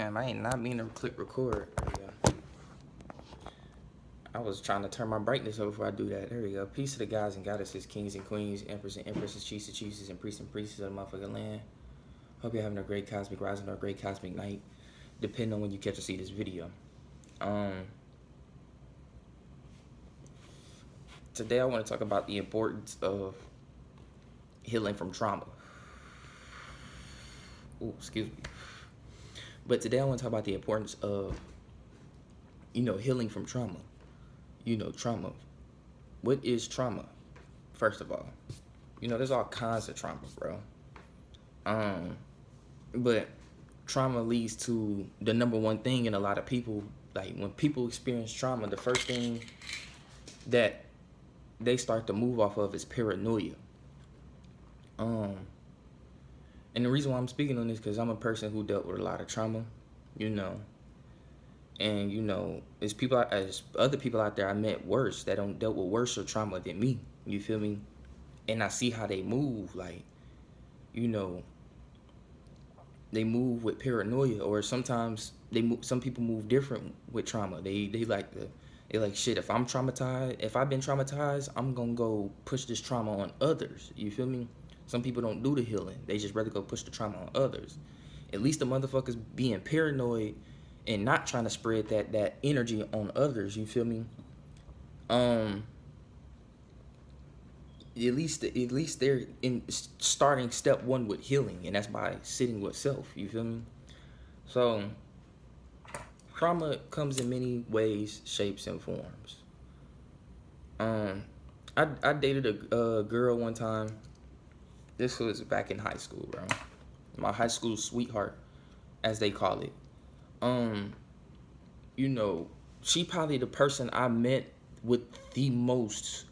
Damn, I ain't not mean to click record. There we go. I was trying to turn my brightness up before I do that. There we go. Peace to the guys and goddesses, kings and queens, emperors and empresses, chiefs and chiefs, and priests of the motherfucking land. Hope you're having a great cosmic rising or a great cosmic night, depending on when you catch or see this video. Today I want to talk about the importance of healing from trauma. Ooh, excuse me. But today I want to talk about the importance of, healing from trauma. Trauma. What is trauma? First of all, there's all kinds of trauma, bro. But trauma leads to the number one thing in a lot of people. Like, when people experience trauma, the first thing that they start to move off of is paranoia. And the reason why I'm speaking on this because I'm a person who dealt with a lot of trauma, and there's other people out there I met worse that don't dealt with worse or trauma than me. You feel me? And I see how they move, like, they move with paranoia, or sometimes some people move different with trauma. They like shit. If I've been traumatized, I'm gonna go push this trauma on others. You feel me? Some people don't do the healing. They just rather go push the trauma on others. At least the motherfuckers being paranoid and not trying to spread that energy on others. You feel me? At least they're in starting step one with healing, and that's by sitting with self. You feel me? So trauma comes in many ways, shapes, and forms. I dated a girl one time. This was back in high school, bro. My high school sweetheart, as they call it. She probably the person I met with the most,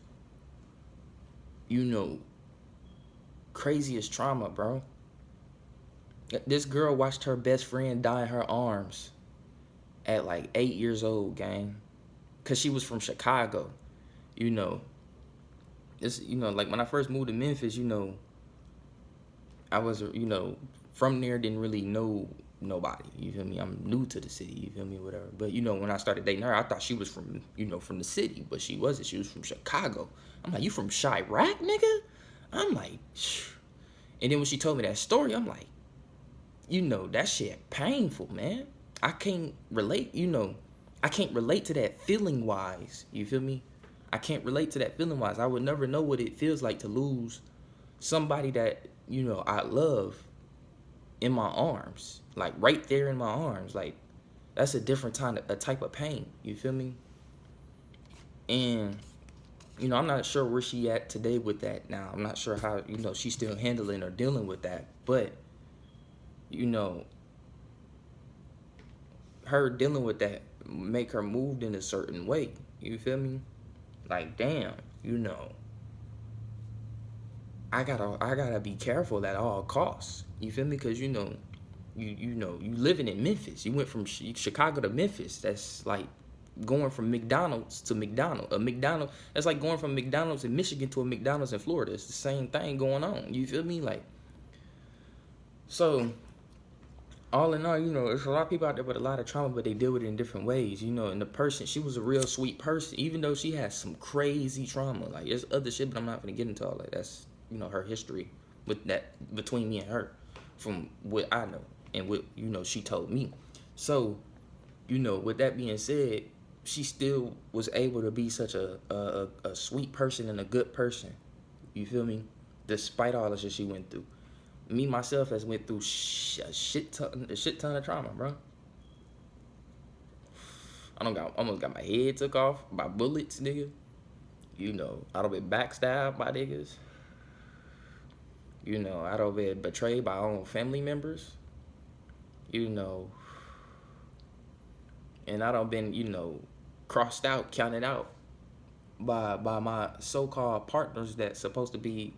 craziest trauma, bro. This girl watched her best friend die in her arms at like 8 years old, gang. Cause she was from Chicago, It's, like when I first moved to Memphis, I was, from there, didn't really know nobody. You feel me? I'm new to the city. You feel me? Whatever. But, when I started dating her, I thought she was from, from the city. But she wasn't. She was from Chicago. I'm like, you from Chirac, nigga? I'm like, shh. And then when she told me that story, I'm like, that shit painful, man. I can't relate, I can't relate to that feeling-wise. You feel me? I can't relate to that feeling-wise. I would never know what it feels like to lose somebody that, I love in my arms. Like, right there in my arms. Like, that's a different type of pain. You feel me? And, I'm not sure where she at today with that now. I'm not sure how, she's still handling or dealing with that. But, her dealing with that make her moved in a certain way. You feel me? Like, damn, I gotta be careful at all costs. You feel me? Because you living in Memphis. You went from Chicago to Memphis. That's like going from McDonald's to McDonald's. That's like going from McDonald's in Michigan to a McDonald's in Florida. It's the same thing going on. You feel me? Like, so all in all, there's a lot of people out there with a lot of trauma, but they deal with it in different ways. And the person, she was a real sweet person, even though she has some crazy trauma. Like, there's other shit, but I'm not gonna get into all that. That's her history with that between me and her, from what I know and what she told me. So, with that being said, she still was able to be such a sweet person and a good person. You feel me? Despite all the shit she went through. Me myself has went through a shit ton of trauma, bro. Almost got my head took off by bullets, nigga. I done been backstabbed by niggas. I done been betrayed by own family members. And I done been, crossed out, counted out by my so-called partners that's supposed to be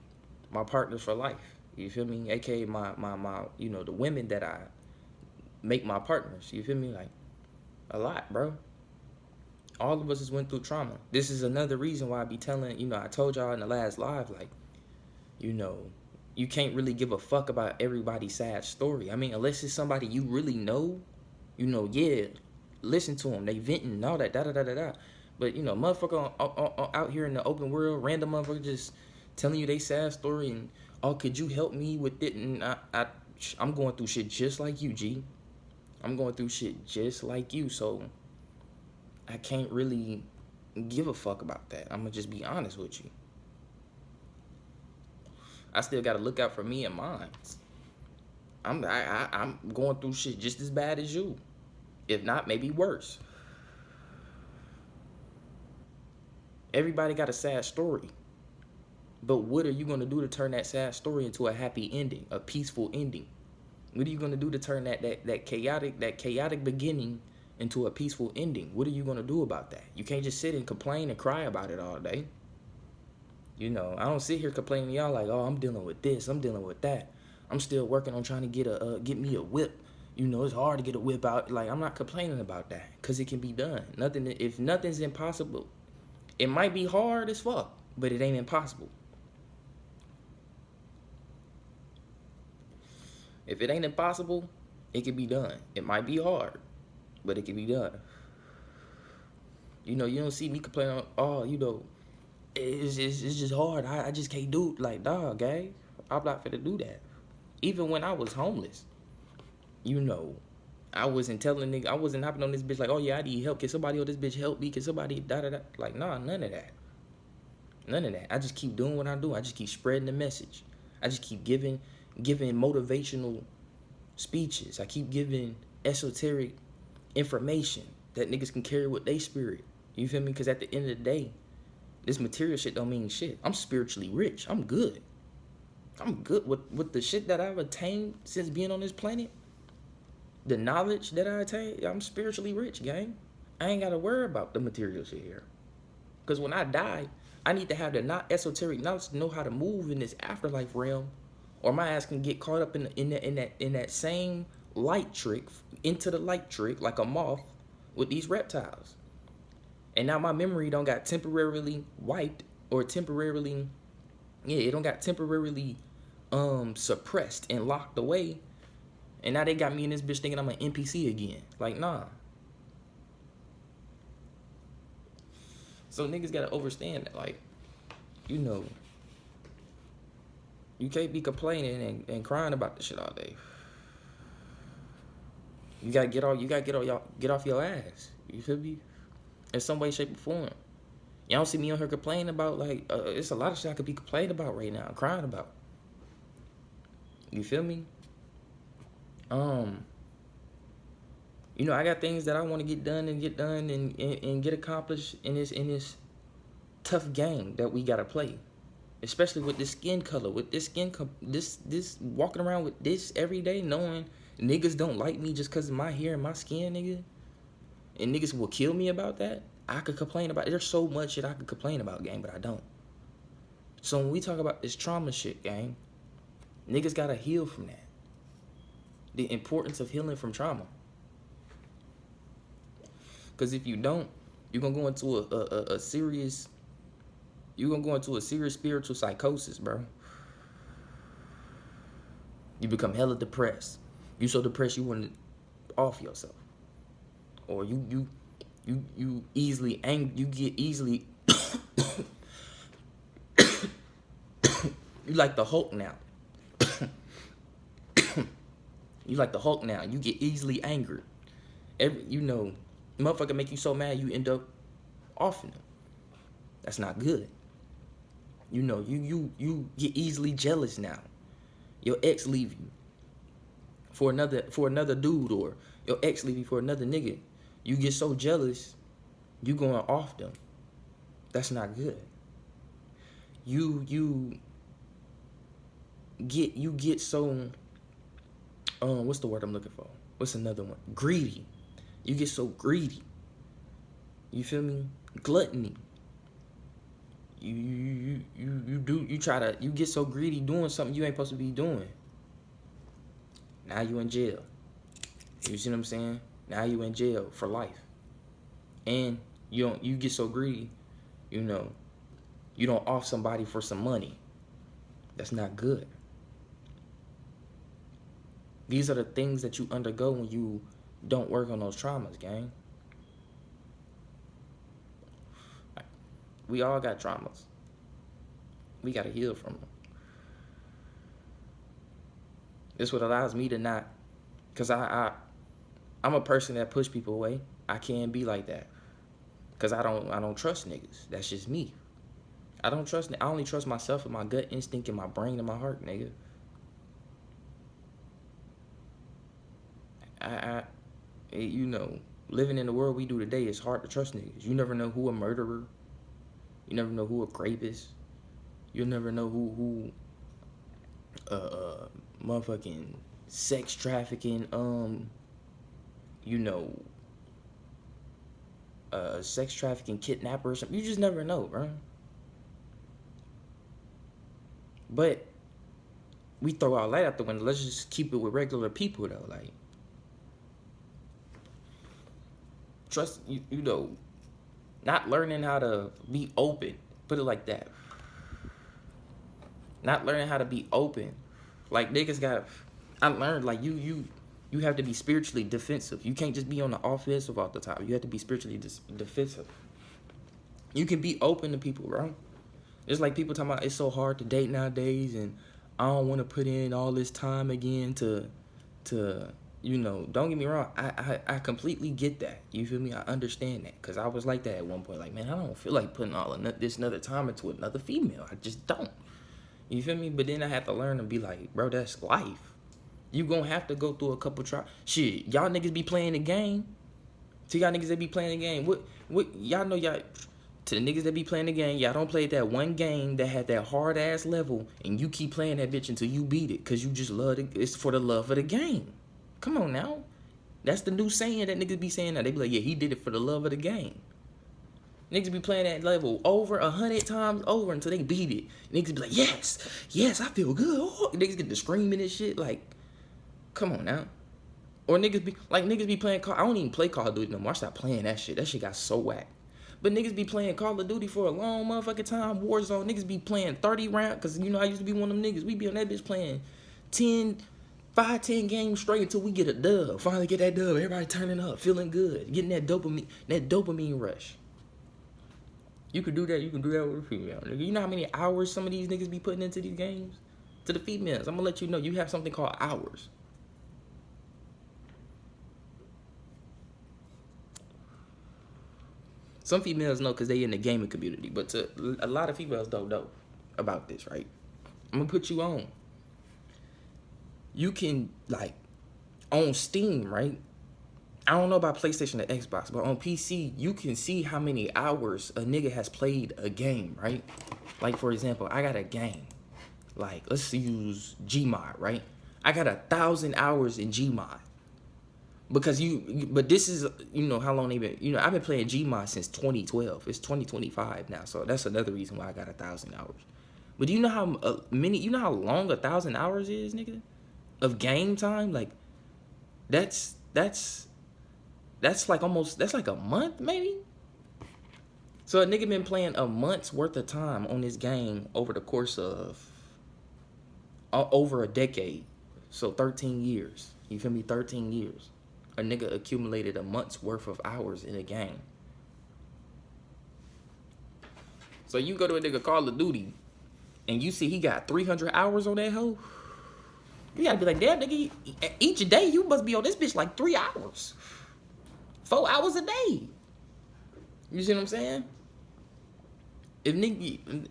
my partners for life. You feel me? AKA my the women that I make my partners. You feel me? Like, a lot, bro. All of us has went through trauma. This is another reason why I be telling, I told y'all in the last live, like, you can't really give a fuck about everybody's sad story. I mean, unless it's somebody you really know, You know, yeah, listen to them. They venting and all that, da da da da da. But you know, motherfucker out here in the open world, random motherfucker just telling you they sad story and oh, could you help me with it? And I'm going through shit just like you, G. I'm going through shit just like you, so I can't really give a fuck about that. I'm gonna just be honest with you. I still gotta look out for me and mine. I'm going through shit just as bad as you, if not maybe worse. Everybody got a sad story, but what are you gonna do to turn that sad story into a happy ending, a peaceful ending? What are you gonna do to turn that chaotic beginning into a peaceful ending? What are you gonna do about that? You can't just sit and complain and cry about it all day. You know, I don't sit here complaining to y'all like, oh, I'm dealing with this, I'm dealing with that. I'm still working on trying to get me a whip. You know, it's hard to get a whip out. Like, I'm not complaining about that because it can be done. If nothing's impossible, it might be hard as fuck, but it ain't impossible. If it ain't impossible, it can be done. It might be hard, but it can be done. You know, you don't see me complaining, oh, you know, it's just hard. I just can't do it. Like, dog, gang, I'm not finna do that. Even when I was homeless, you know, I wasn't telling nigga, I wasn't hopping on this bitch like, oh yeah, I need help. Can somebody on this bitch help me? Can somebody da da da? Like, nah, none of that. None of that. I just keep doing what I do. I just keep spreading the message. I just keep giving motivational speeches. I keep giving esoteric information that niggas can carry with their spirit. You feel me? Because at the end of the day, this material shit don't mean shit. I'm spiritually rich. I'm good. I'm good with the shit that I've attained since being on this planet. The knowledge that I attained, I'm spiritually rich, gang. I ain't got to worry about the material shit here. Because when I die, I need to have the not esoteric knowledge to know how to move in this afterlife realm, or my ass can get caught up in that same light trick, into the light trick like a moth with these reptiles. And now my memory don't got temporarily wiped or temporarily, it don't got temporarily suppressed and locked away. And now they got me in this bitch thinking I'm an NPC again. Like, nah. So niggas gotta understand that, like, you know, you can't be complaining and crying about this shit all day. You gotta get off your ass. You feel me? In some way, shape, or form. Y'all don't see me on here complaining about, like, it's a lot of shit I could be complaining about right now, crying about. You feel me? You know, I got things that I want to get done and get accomplished in this tough game that we gotta play, especially with this skin color, with this this walking around with this every day, knowing niggas don't like me just cause of my hair and my skin, nigga, and niggas will kill me about that. I could complain about it. There's so much shit I could complain about, gang, but I don't. So when we talk about this trauma shit, gang, niggas gotta heal from that. The importance of healing from trauma. Because if you don't, you're gonna go into a serious spiritual psychosis, bro. You become hella depressed. You so depressed you want to off yourself, or you easily you get easily you like the Hulk now. You like the Hulk now. You get easily angered. Motherfucker make you so mad you end up offing them. That's not good. You know, you get easily jealous now. Your ex leave you for another dude, or your ex leave you for another nigga. You get so jealous, you going off them. That's not good. You get so what's the word I'm looking for? What's another one? Greedy. You get so greedy. You feel me? Gluttony. You get so greedy doing something you ain't supposed to be doing. Now you in jail. You see what I'm saying? Now you in jail for life. And you get so greedy, you know, you don't off somebody for some money. That's not good. These are the things that you undergo when you don't work on those traumas, gang. We all got traumas. We got to heal from them. It's what allows me to not, because I'm a person that push people away. I can't be like that, because I don't trust niggas. That's just me. I only trust myself and my gut instinct and my brain and my heart, nigga. You know, living in the world we do today, it's hard to trust niggas. You never know who a murderer. You never know who a rapist. You'll never know who motherfucking sex trafficking, you know, sex trafficking kidnapper or something. You just never know, bro. But we throw all that out the window. Let's just keep it with regular people, though. Like, trust, you know, not learning how to be open. Put it like that. Not learning how to be open. Like, niggas got, I learned, like, you have to be spiritually defensive. You can't just be on the offensive all the time. You have to be spiritually defensive. You can be open to people, bro. It's like people talking about it's so hard to date nowadays, and I don't want to put in all this time again to you know, don't get me wrong. I completely get that. You feel me? I understand that, because I was like that at one point. Like, man, I don't feel like putting all of this another time into another female. I just don't. You feel me? But then I have to learn to be like, bro, that's life. You gonna have to go through a couple tries. Shit, y'all niggas be playing the game. To y'all niggas that be playing the game, what y'all know y'all. To the niggas that be playing the game, y'all don't play that one game that had that hard ass level, and you keep playing that bitch until you beat it, cause you just love it. It's for the love of the game. Come on now, that's the new saying that niggas be saying now. They be like, yeah, he did it for the love of the game. Niggas be playing that level over 100 times over until they beat it. Niggas be like, yes, I feel good. Oh. Niggas get to screaming and shit. Like, come on now. Or niggas be playing I don't even play Call of Duty no more. I stopped playing that shit. That shit got so whack. But niggas be playing Call of Duty for a long motherfucking time. Warzone, niggas be playing 30 rounds. Because, you know, I used to be one of them niggas. We be on that bitch playing 10 games straight until we get a dub. Finally get that dub. Everybody turning up, feeling good. Getting that dopamine rush. You could do that. You can do that with a female. Nigga, you know how many hours some of these niggas be putting into these games? To the females, I'm going to let you know. You have something called hours. Some females know because they in the gaming community, but to a lot of females don't know about this, right? I'm gonna put you on. You can, like, on Steam, right? I don't know about PlayStation or Xbox, but on PC, you can see how many hours a nigga has played a game, right? Like, for example, I got a game. Like, let's use Gmod, right? I got 1,000 hours in Gmod. Because but this is, you know, how long they been, you know, I've been playing Gmod since 2012. It's 2025 now, so that's another reason why I got 1,000 hours. But do you know how you know how long 1,000 hours is, nigga? Of game time? Like, that's like that's like a month, maybe? So a nigga been playing a month's worth of time on this game over the course of over a decade. So 13 years. You feel me? 13 years. A nigga accumulated a month's worth of hours in a game. So you go to a nigga Call of Duty and you see he got 300 hours on that hoe. You gotta be like, damn, nigga, each day you must be on this bitch like 3 hours. 4 hours a day. You see what I'm saying? If nigga,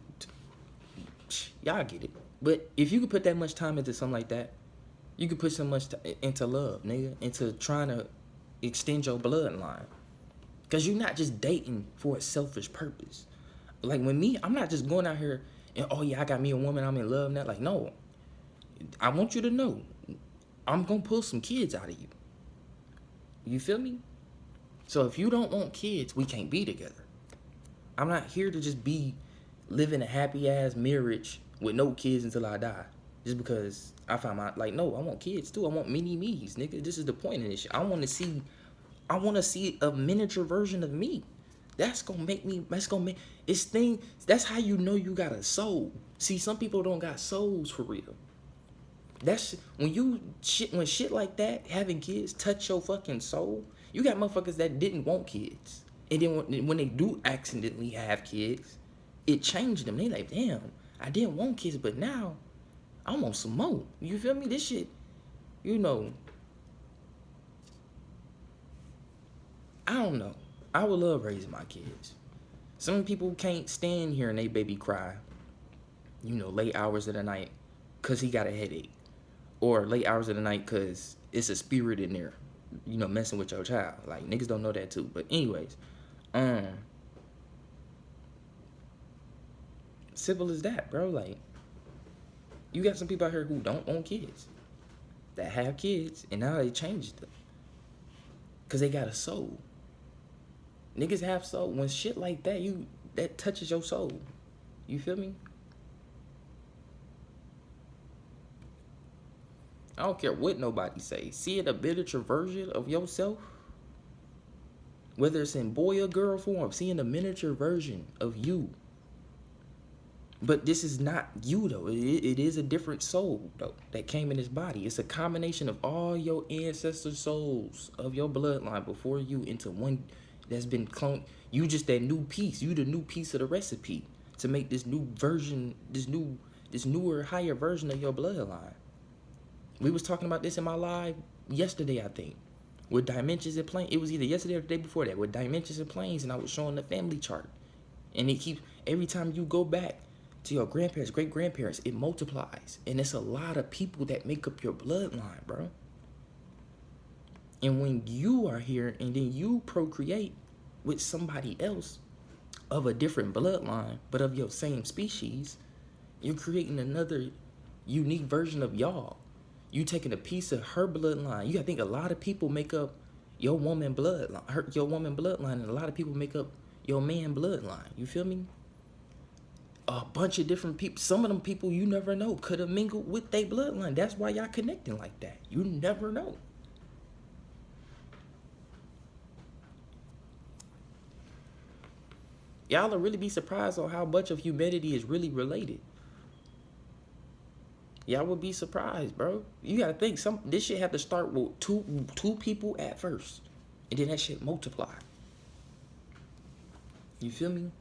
y'all get it. But if you could put that much time into something like that, you could put so much into love, nigga, into trying to extend your bloodline. Because you're not just dating for a selfish purpose. Like, when me, I'm not just going out here and, oh, yeah, I got me a woman, I'm in love now. Like, no. I want you to know, I'm going to pull some kids out of you. You feel me? So if you don't want kids, we can't be together. I'm not here to just be living a happy-ass marriage with no kids until I die. Just because I found my, like, no, I want kids too. I want mini-me's, nigga. This is the point of this shit. I want to see a miniature version of me. That's gonna make, that's how you know you got a soul. See, some people don't got souls for real. That's when shit like that, having kids touch your fucking soul. You got motherfuckers that didn't want kids, and then when they do accidentally have kids, it changed them. They like, damn, I didn't want kids, but now I want some more. You feel me? This shit, you know. I don't know. I would love raising my kids. Some people can't stand hearing they baby cry, late hours of the night, cause he got a headache, or late hours of the night cause it's a spirit in there, messing with your child. Like, niggas don't know that too. But anyways, simple as that, bro. Like, you got some people out here who don't want kids, that have kids, and now they changed them, cause they got a soul. Niggas have soul. When shit like that, that touches your soul. You feel me? I don't care what nobody say. See it a miniature version of yourself. Whether it's in boy or girl form, seeing a miniature version of you. But this is not you, though. It is a different soul, though, that came in this body. It's a combination of all your ancestor souls of your bloodline before you into one that's been cloned. You just that new piece. You the new piece of the recipe to make this new version, this newer, higher version of your bloodline. We was talking about this in my live yesterday, I think, with dimensions and planes. It was either yesterday or the day before that, with dimensions and planes, and I was showing the family chart. And it keeps, every time you go back to your grandparents, great-grandparents, it multiplies. And it's a lot of people that make up your bloodline, bro. And when you are here and then you procreate with somebody else of a different bloodline, but of your same species, you're creating another unique version of y'all. You taking a piece of her bloodline. You gotta think a lot of people make up your woman bloodline, and a lot of people make up your man bloodline. You feel me? A bunch of different people. Some of them people you never know could have mingled with their bloodline. That's why y'all connecting like that. You never know. Y'all will really be surprised on how much of humanity is really related. Y'all would be surprised, bro. You gotta think this shit have to start with two people at first, and then that shit multiply. You feel me?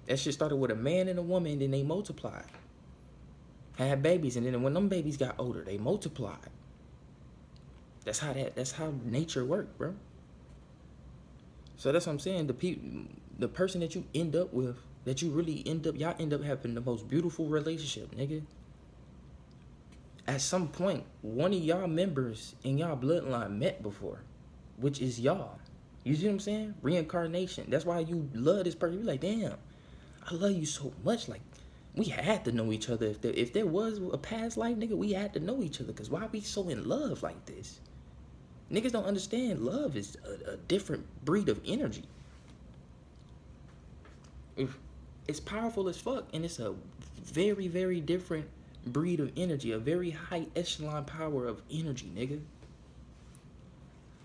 That shit started with a man and a woman, and then they multiplied. Had babies, and then when them babies got older, they multiplied. That's how nature worked, bro. So that's what I'm saying. The person that you end up with, y'all end up having the most beautiful relationship, nigga. At some point, one of y'all members in y'all bloodline met before, which is y'all. You see what I'm saying? Reincarnation. That's why you love this person. You're like, damn, I love you so much. Like, we had to know each other. If there was a past life, nigga, we had to know each other. Because why we so in love like this? Niggas don't understand love is a different breed of energy. It's powerful as fuck, and it's a very, very different breed of energy, a very high echelon power of energy, nigga.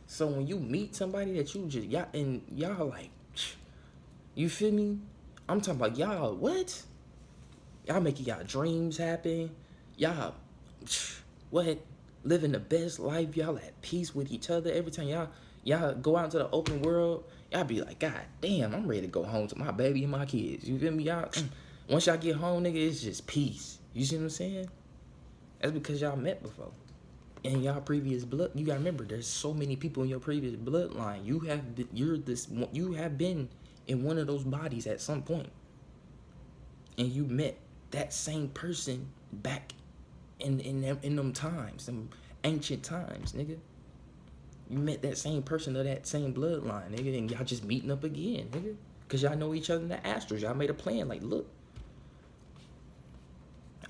So when you meet somebody that y'all like, you feel me? I'm talking about y'all, what? Y'all making y'all dreams happen. Y'all, what? Living the best life. Y'all at peace with each other. Every time y'all go out into the open world, y'all be like, God damn, I'm ready to go home to my baby and my kids. You feel me? Y'all, once y'all get home, nigga, it's just peace. You see what I'm saying? That's because y'all met before. In y'all previous blood, you gotta remember, there's so many people in your previous bloodline. You have been in one of those bodies at some point, and you met that same person back in them times, some ancient times, nigga. You met that same person of that same bloodline, nigga, and y'all just meeting up again, nigga, cause y'all know each other in the astros. Y'all made a plan, like, look,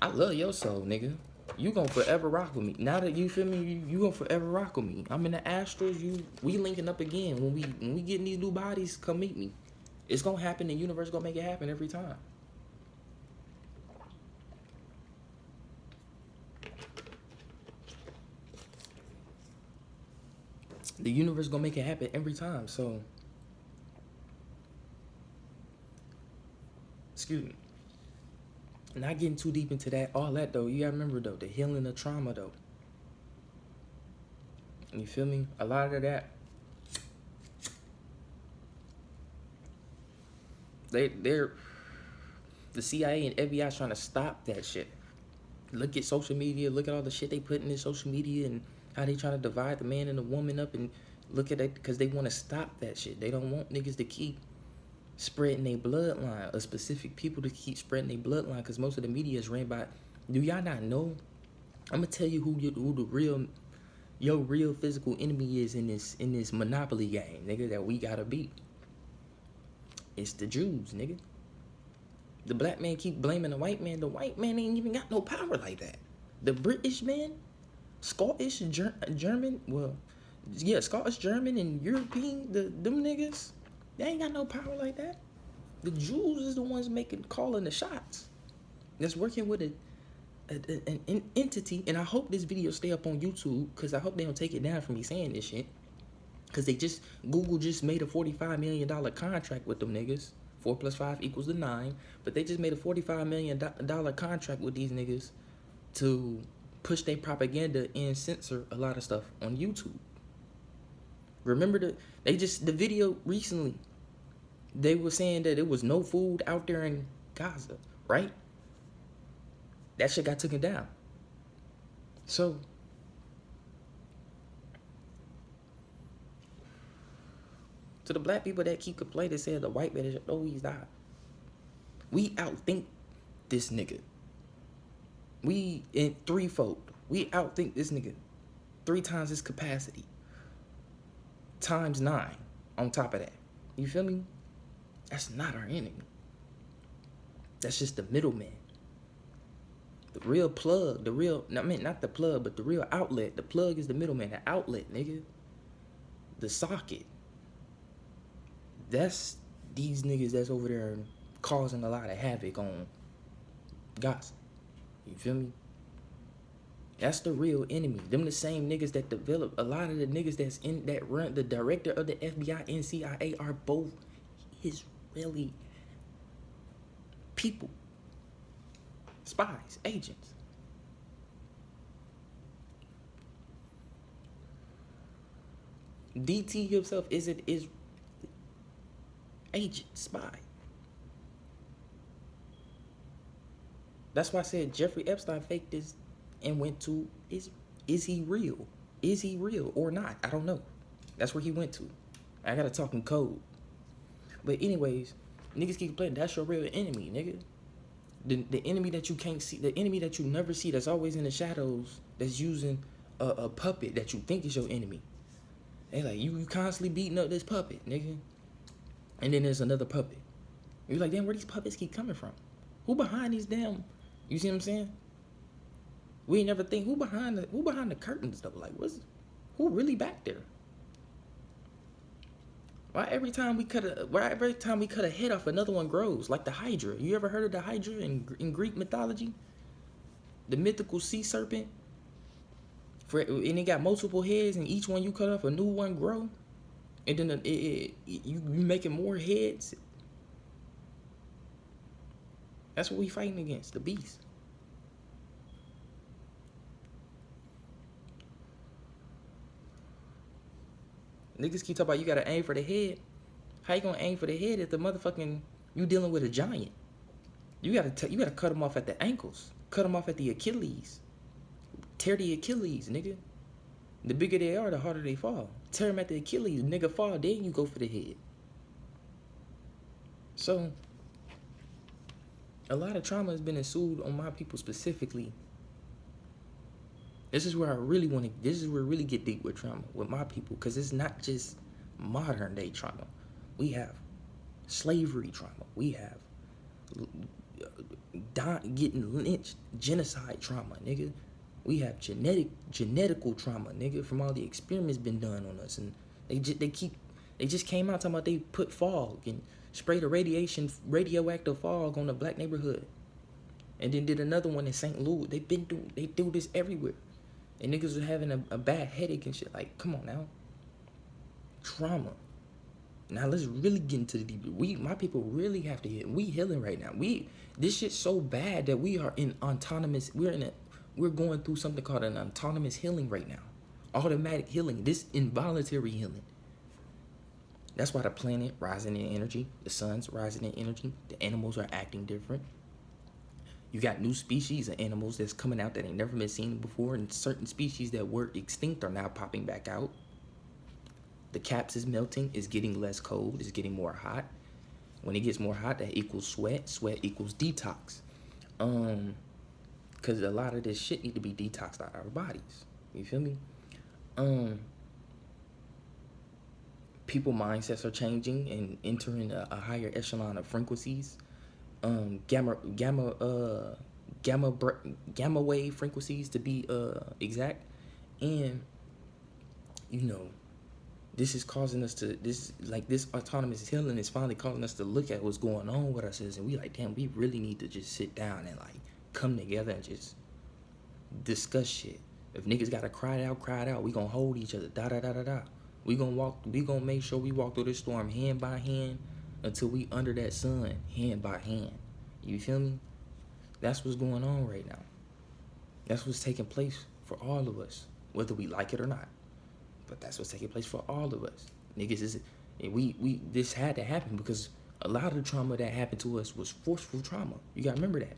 I love your soul, nigga. You gonna forever rock with me. Now that you feel me, you gonna forever rock with me. I'm in the astros. We linking up again. When we get in these new bodies, come meet me. It's gonna happen. The universe gonna make it happen every time. The universe gonna make it happen every time. So, excuse me. Not getting too deep into that, all that though. You gotta remember though, the healing of trauma though. You feel me? A lot of that, they're the CIA and FBI trying to stop that shit. Look at social media. Look at all the shit they put in this social media and how they trying to divide the man and the woman up, and look at it because they want to stop that shit. They don't want niggas to keep spreading their bloodline, or specific people to keep spreading their bloodline, because most of the media is ran by. Do y'all not know? I'm gonna tell you who the real, your real physical enemy is in this monopoly game, nigga, that we gotta beat. It's the Jews, nigga. The black man keep blaming the white man. The white man ain't even got no power like that. The British man, Scottish, German, well, yeah, Scottish, German, and European, them niggas, they ain't got no power like that. The Jews is the ones calling the shots. That's working with an entity, and I hope this video stay up on YouTube, because I hope they don't take it down from me saying this shit. Because Google just made a $45 million contract with them niggas. 4 + 5 = 9. But they just made a $45 million contract with these niggas to push their propaganda and censor a lot of stuff on YouTube. Remember the video recently, they were saying that there was no food out there in Gaza, right? That shit got taken down. So to the black people that keep complaining, said the white man is always died. We outthink this nigga. We in threefold. We outthink this nigga 3 times his capacity. Times 9 on top of that. You feel me? That's not our enemy. That's just the middleman. The real plug, not the plug, but the real outlet. The plug is the middleman, the outlet, nigga. The socket. That's these niggas that's over there causing a lot of havoc on Gaza. You feel me? That's the real enemy. Them the same niggas that develop a lot of the niggas that run the director of the FBI and CIA are both Israeli people. Spies, agents. DT himself is agent, spy. That's why I said Jeffrey Epstein faked this and went to, is he real? Is he real or not? I don't know. That's where he went to. I gotta talk in code. But anyways, niggas keep playing. That's your real enemy, nigga. The enemy that you can't see, the enemy that you never see, that's always in the shadows, that's using a puppet that you think is your enemy. They like, you constantly beating up this puppet, nigga. And then there's another puppet. You're like, damn, where these puppets keep coming from? Who behind these damn, you see what I'm saying? We ain't never think, who behind the curtains though? Like, who really back there? Why every time we cut a head off, another one grows? Like the H.E.R.U. You ever heard of the H.E.R.U. in Greek mythology? The mythical sea serpent. And it got multiple heads, and each one you cut off, a new one grow. And then you making more heads. That's what we fighting against, the beast. Niggas keep talking about you gotta aim for the head. How you gonna aim for the head if the motherfucking, you dealing with a giant? You gotta cut them off at the ankles. Cut them off at the Achilles. Tear the Achilles, nigga. The bigger they are, the harder they fall. Tear them at the Achilles, nigga fall, then you go for the head. So, a lot of trauma has been ensued on my people specifically. This is where I really get deep with trauma, with my people, because it's not just modern day trauma. We have slavery trauma. We have getting lynched, genocide trauma, nigga. We have genetical trauma, nigga, from all the experiments been done on us. And they just came out talking about they put fog and sprayed a radioactive fog on a black neighborhood. And then did another one in St. Louis. They do this everywhere. And niggas are having a bad headache and shit. Like, come on now. Trauma. Now let's really get into the deep. My people really have to heal. We healing right now. This shit's so bad that we are in autonomous. We're going through something called an autonomous healing right now. Automatic healing. This involuntary healing. That's why the planet rising in energy. The sun's rising in energy. The animals are acting different. You got new species of animals that's coming out that ain't never been seen before, and certain species that were extinct are now popping back out. The caps is melting, it's getting less cold, it's getting more hot. When it gets more hot, that equals sweat. Sweat equals detox. Cause a lot of this shit need to be detoxed out of our bodies. You feel me? People mindsets are changing and entering a higher echelon of frequencies. Gamma wave frequencies to be exact. And you know, this is causing us to this autonomous healing is finally causing us to look at what's going on with us, and we like, damn, we really need to just sit down and like come together and just discuss shit. If niggas gotta cry it out, we gonna hold each other. We gonna make sure we walk through this storm hand by hand until we under that sun, hand by hand. You feel me? That's what's going on right now. That's what's taking place for all of us, whether we like it or not. But that's what's taking place for all of us. Niggas this had to happen because a lot of the trauma that happened to us was forceful trauma. You gotta remember that.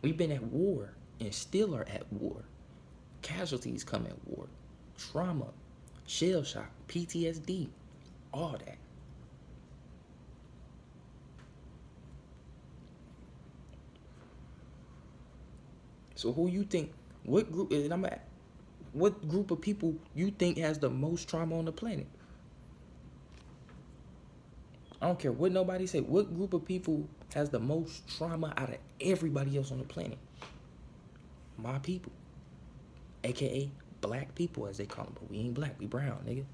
We've been at war and still are at war. Casualties come at war. Trauma, shell shock, PTSD, all that. So who you think, what group of people you think has the most trauma on the planet? I don't care what nobody say. What group of people has the most trauma out of everybody else on the planet? My people. AKA black people, as they call them. But we ain't black, we brown, nigga.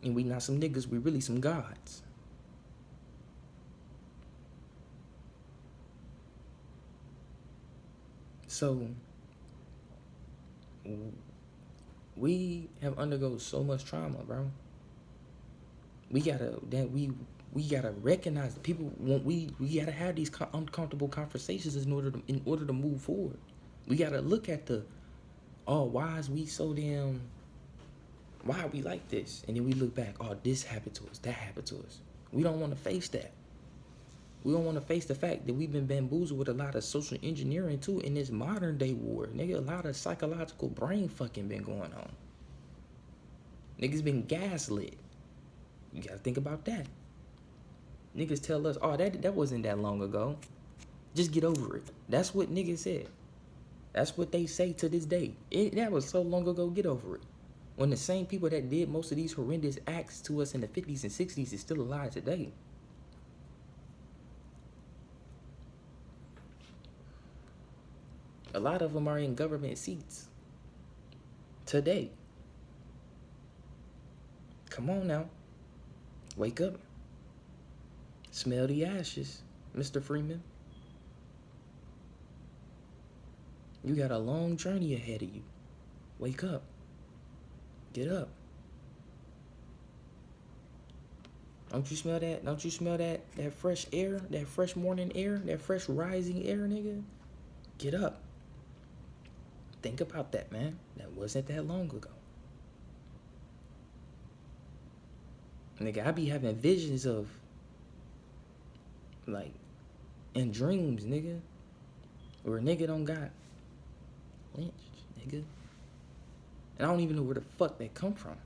And we not some niggas, we really some gods. So we have undergone so much trauma, bro. We gotta recognize that people want we gotta have these uncomfortable conversations in order to move forward. We gotta look at why are we like this? And then we look back, this happened to us, that happened to us. We don't want to face that. We don't want to face the fact that we've been bamboozled with a lot of social engineering too in this modern day war. Nigga, a lot of psychological brain fucking been going on. Niggas been gaslit. You gotta think about that. Niggas tell us, that wasn't that long ago. Just get over it. That's what niggas said. That's what they say to this day. That was so long ago, get over it. When the same people that did most of these horrendous acts to us in the 50s and 60s is still alive today. A lot of them are in government seats today. Come on now. Wake up. Smell the ashes, Mr. Freeman. You got a long journey ahead of you. Wake up. Get up. Don't you smell that? Don't you smell that fresh air? That fresh morning air? That fresh rising air, nigga? Get up. Think about that, man. That wasn't that long ago. Nigga, I be having visions of, like, in dreams, nigga, where a nigga don't got lynched, nigga. And I don't even know where the fuck that come from.